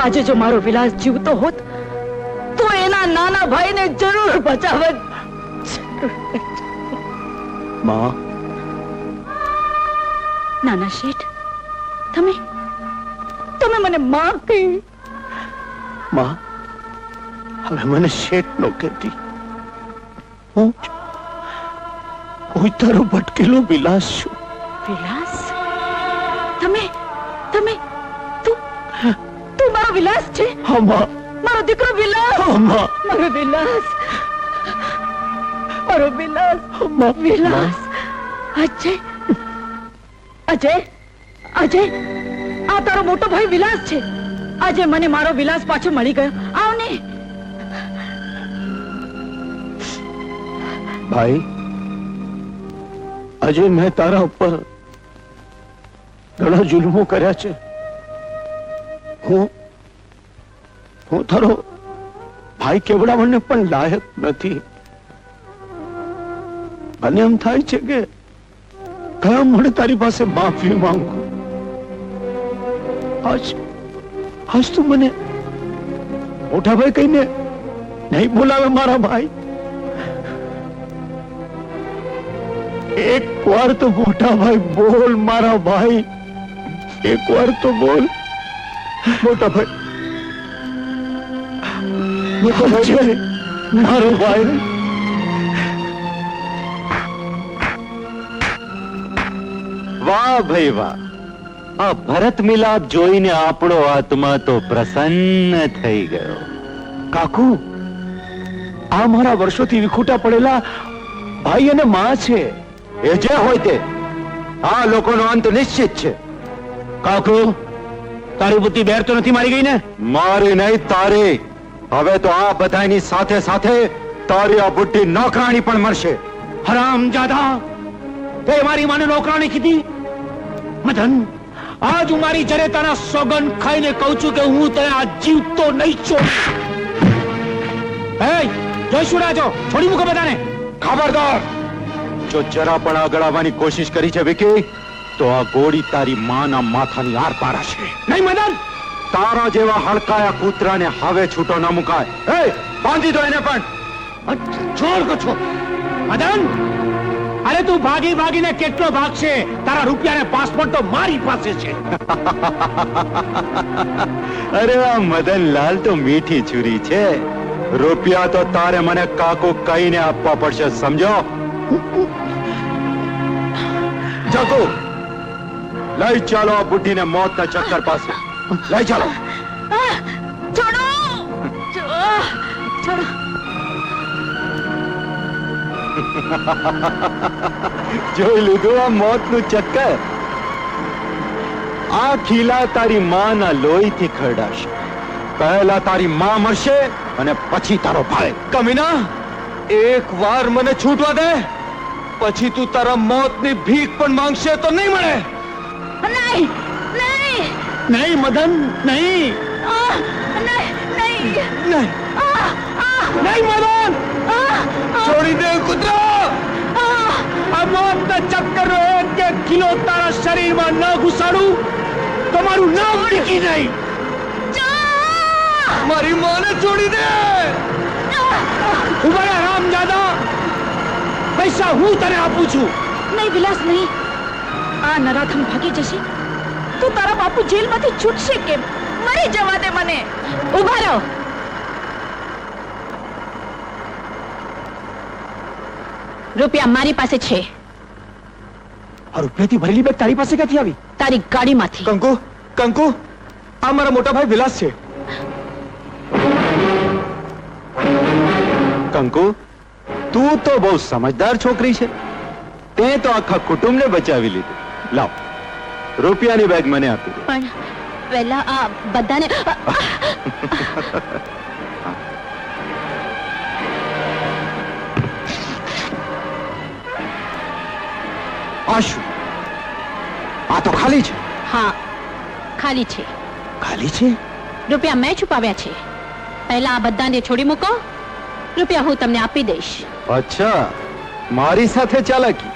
આજે જો મારો વિલાસ જીવતો હોત તો એના નાના ભાઈને જરૂર બચાવત. માં. નાના શેઠ, તમે મને માં કહી. માં, હવે મને શેઠ નો કહેતી. હું તારો ભટકેલો વિલાસ છું. વિલાસ? તું મારો વિલાસ છે? હા માં. મારો દીકરો વિલાસ. હા માં. મારો વિલાસ. મારો વિલાસ. વિલાસ. અજય, અજય, અજય, આ તારો મોટો ભાઈ વિલાસ છે. આજે મને મારો વિલાસ પાછો મળી ગયો. આવ ને ભાઈ. આજે મેં તારા ઉપર ઘણા જુલ્મો કર્યા છે. હું તારો ભાઈ કેવડાવવાને પણ લાયક નથી. મને એમ થાય છે કે કયા મળે તારી પાસે માફી માંગુ. આજ તું મને મોટા ભાઈ કહીને નહીં બોલાવે. મારા ભાઈ, એક વાર તો મોટા ભાઈ બોલ. મારા ભાઈ, એક વાર તો બોલ. મોટા ભાઈ, મોટા ભાઈ, મારો ભાઈ. વાહ ભાઈ વાહ, આ ભરત મિલાપ જોઈને આપણો આત્મા તો પ્રસન્ન થઈ ગયો. કાકુ, આ મારા વર્ષોથી વિખૂટા પડેલા ભાઈ અને માં છે. એ જે હોય તે, આ લોકોનો અંત નિશ્ચિત છે. કાકુ, તારી બુદ્ધિ બેર તો નથી મારી ગઈ ને? મારી નહીં, તારી. હવે તો આ બધાની સાથે સાથે તારી આ બુદ્ધિ નોકરાણી પણ મળશે. હરામજાદા, તે મારી માને નોકરાણી કીધી? મદન, આજ હું મારી જરેતાના સોગન ખાઈને કહું છું કે હું તને આ જીવતો નહીં છોડ. જોઈશું રાજો, છોડી મૂકો બધાને. ખબરદાર, જો જરા પણ આગળ આવવાની કોશિશ કરી છે વિકી, તો આ ગોળી તારી માના માથાની આર પાર હશે. નહીં મદન, તારા જેવા હડકાયા કૂતરાને હવે છૂટો ન મુકાય. બાંધી દો એને પણ. છોડ કો છો મદન. અરે તું ભાગી ભાગીને કેટલો ભાગશે? તારા રૂપિયા ને પાસપોર્ટ તો મારી પાસે છે. અરે આ મદનલાલ તો મીઠી છુરી છે. રૂપિયા તો તારે મને કાકો કહીને આપવા પડશે, સમજો? જાકો, લઈ ચાલો આ બુઢીને મોતના ચક્કર પાસે. લઈ ચાલો. છોડો, છોડો. જોઈ લીધું આ મોતનું ચક્કર? આ ખીલા તારી માના લોહીથી ખરડાશે. પહેલા તારી માં મરશે અને પછી તારો ભાઈ. કમીના, એક વાર મને છૂટવા દે, પછી તું તારા મોતની ભીખ પણ માંગશે તો નહીં મળે. નહીં, નહીં, નહીં મદન, નહીં. નહીં, નહીં, નહીં, નહીં મદન. છોડી દે કૂતરા. આ મોતના ચક્કરનો એક કિલો તારા શરીરમાં ન ઘુસાડું તો મારું નામ ટીકી નહીં. મારી માને છોડી દે. ઉભા રહે રામજાદા, પૈસા હું તને આપું છું. નહીં વિલાસ, નહીં. આ નરાધમ ભાગી જશે તો તારા બાપુ જેલમાંથી છૂટશે કેમ? મરી જવા દે મને. ઉભા રહો. રૂપિયા મારી પાસે છે. આ રૂપિયાથી ભરેલી બેગ તારી પાસે ક્યાંથી આવી? તારી ગાડીમાંથી. કંકુ, કંકુ, આ મારા મોટા ભાઈ વિલાસ છે. કંકુ, તું તો બહુ સમજદાર છોકરી છે. તે તો આખા કુટુંબને બચાવી લીધું. લાવ, રૂપિયાની બેગ મને આપી દે. પણ પહેલા આ બધાને આ શું? આ તો ખાલી છે. હા, ખાલી છે. ખાલી છે? રૂપિયા મેં છુપાવ્યા છે. પહેલા આ બધાને છોડી મૂકો, રૂપિયા હું તમને આપી દઈશ. અચ્છા, મારી સાથે ચાલાકી.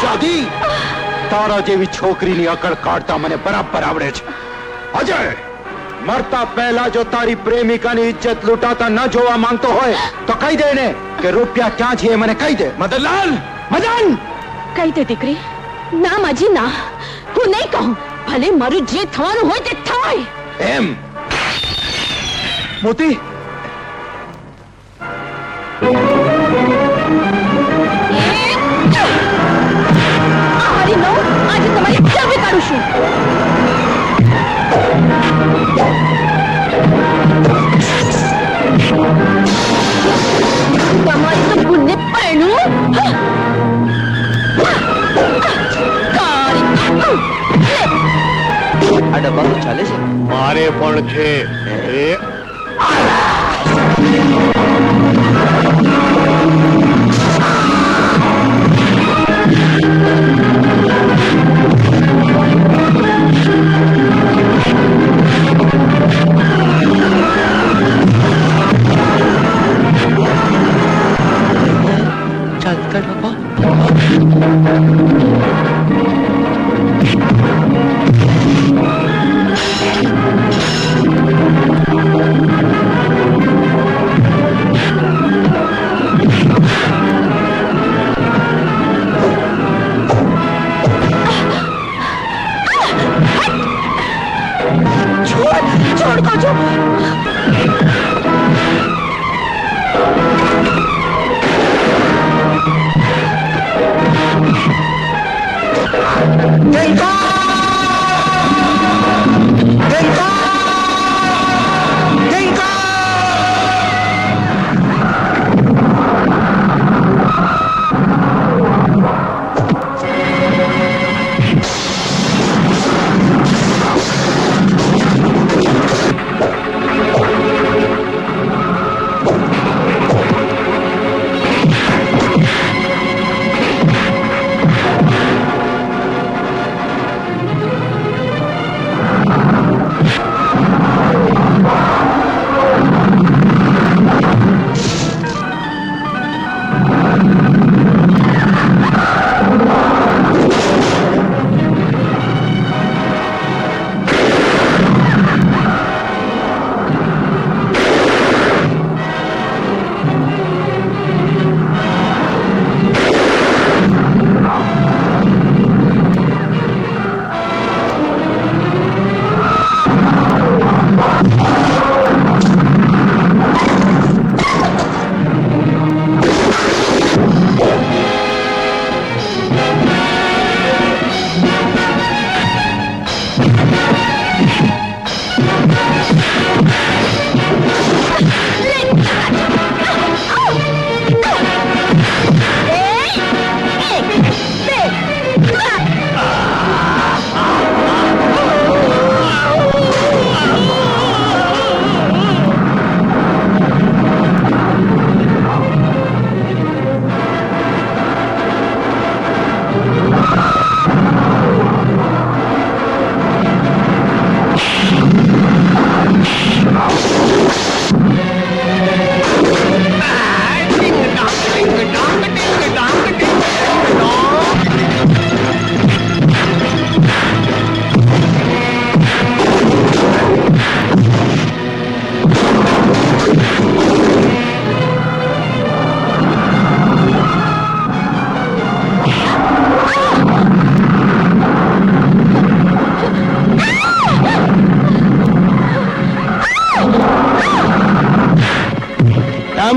જાદી, તારા જેવી છોકરીની અકળ કાઢતા મને બરાબર આવડે છે. અજય, मरता पहला जो तारी प्रेमिका ની इज्जत लूटाता न જોવા માંગતો હોય તો કહી દે ને કે રૂપિયા ક્યાં છે મને કહી દે. મદનલાલ, મદન! કહી દે દીકરી. ના માજી ના, હું નહીં કહું. ભલે મારું જે થવાનું હોય તે થાય. એમ મોતી મારી નો આજે તમારી સર્વે કરું છું. તમારી તો ભૂલને પરણું આ ડબ્બા તો ચાલે છે. મારે પણ છે. એ ચાલતા ડબ્બા. છોડ કહો છો.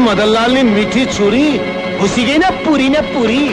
મદનલાલ ની મીઠી છુરી ઘૂસી ગઈ ને પૂરી.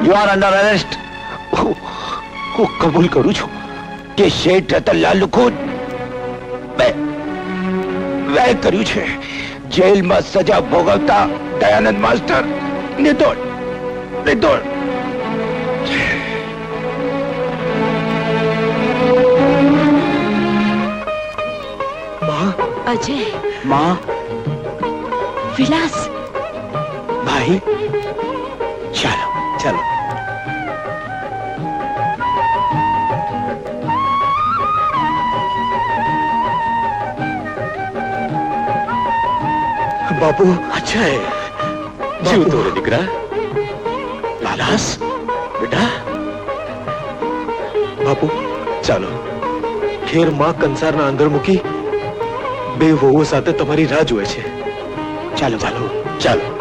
You are under arrest. હું કબૂલ કરું છું કે શેઠ રતનલાલ ખુદ મેં કર્યું છે. જેલમાં સજા ભોગવતા દયાનંદ માસ્ટર નિર્દોષ. અજય, માં, વિલાસ, ભાઈ, ચાલો ચાલો. બાપુ, અજય, જીવતો રે દીકરા. લાલાસ બેટા. બાપુ ચાલો, ખેર માં કંસારના અંદર મૂકી બે વહુઓ સાથે તમારી રાહ જુએ છે. ચાલો ચાલો ચાલો.